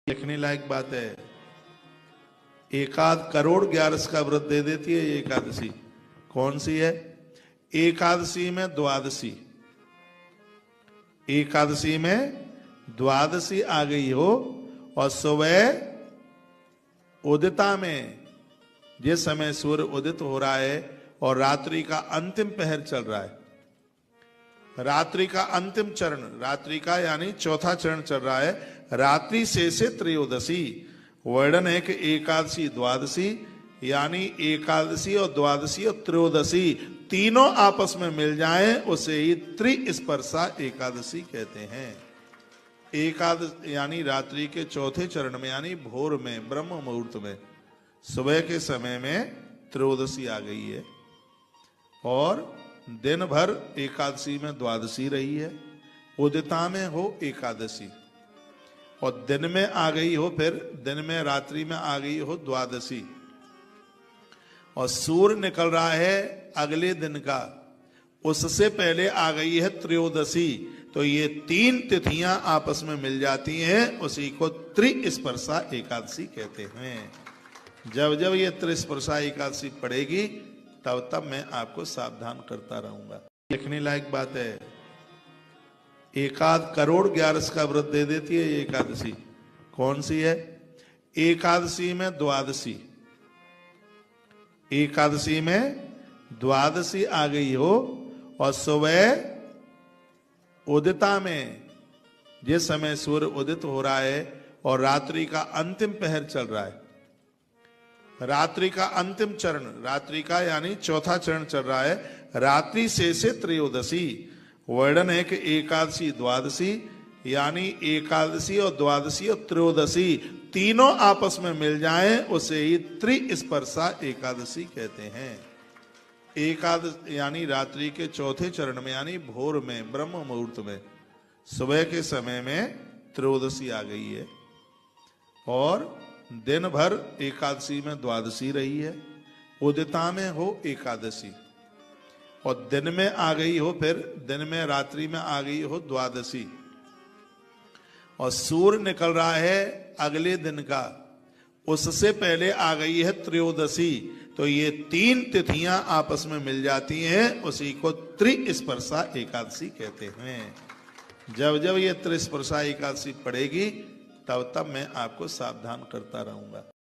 देखने लायक बात है। एकाध करोड़ 11 का व्रत दे देती है ये एकादशी। कौन सी है? एकादशी में द्वादशी। एकादशी में द्वादशी आ गई हो और सुबह उदिता में जिस समय सूर्य उदित हो रहा है और रात्रि का अंतिम पहर चल रहा है, रात्रि का अंतिम चरण, रात्रि का यानी चौथा चरण चल रहा है, रात्रि से त्रयोदशी। वर्णन है कि एकादशी द्वादशी यानी एकादशी और द्वादशी और त्रयोदशी तीनों आपस में मिल जाएं उसे ही त्रिस्पर्शा एकादशी कहते हैं। एकादश यानी रात्रि के चौथे चरण में यानी भोर में, ब्रह्म मुहूर्त में, सुबह के समय में त्रयोदशी आ गई है और दिन भर एकादशी में द्वादशी रही है। उदिता में हो एकादशी और दिन में आ गई हो, फिर दिन में रात्रि में आ गई हो द्वादशी और सूर्य निकल रहा है अगले दिन का, उससे पहले आ गई है त्रयोदशी। तो ये तीन तिथियां आपस में मिल जाती हैं, उसी को त्रिस्पर्शा एकादशी कहते हैं। जब जब ये त्रिस्पर्शा एकादशी पड़ेगी तब तब मैं आपको सावधान करता रहूंगा। देखने लायक बात है। एकाध करोड़ 11 का व्रत दे देती है ये एकादशी। कौन सी है? एकादशी में द्वादशी। एकादशी में द्वादशी आ गई हो और सुबह उदिता में जिस समय सूर्य उदित हो रहा है और रात्रि का अंतिम पहर चल रहा है, रात्रि का अंतिम चरण, रात्रि का यानी चौथा चरण चल रहा है, रात्रि से त्रयोदशी। वर्णन है कि एकादशी द्वादशी यानी एकादशी और द्वादशी और त्रयोदशी तीनों आपस में मिल जाएं उसे ही त्रिस्पर्शा एकादशी कहते हैं। एकादश यानी रात्रि के चौथे चरण में यानी भोर में, ब्रह्म मुहूर्त में, सुबह के समय में त्रयोदशी आ गई है और दिन भर एकादशी में द्वादशी रही है। उदिता में हो एकादशी और दिन में आ गई हो, फिर दिन में रात्रि में आ गई हो द्वादशी और सूर्य निकल रहा है अगले दिन का, उससे पहले आ गई है त्रयोदशी। तो ये तीन तिथियां आपस में मिल जाती हैं, उसी को त्रिस्पर्शा एकादशी कहते हैं। जब जब ये त्रिस्पर्शा एकादशी पड़ेगी तब तब मैं आपको सावधान करता रहूंगा।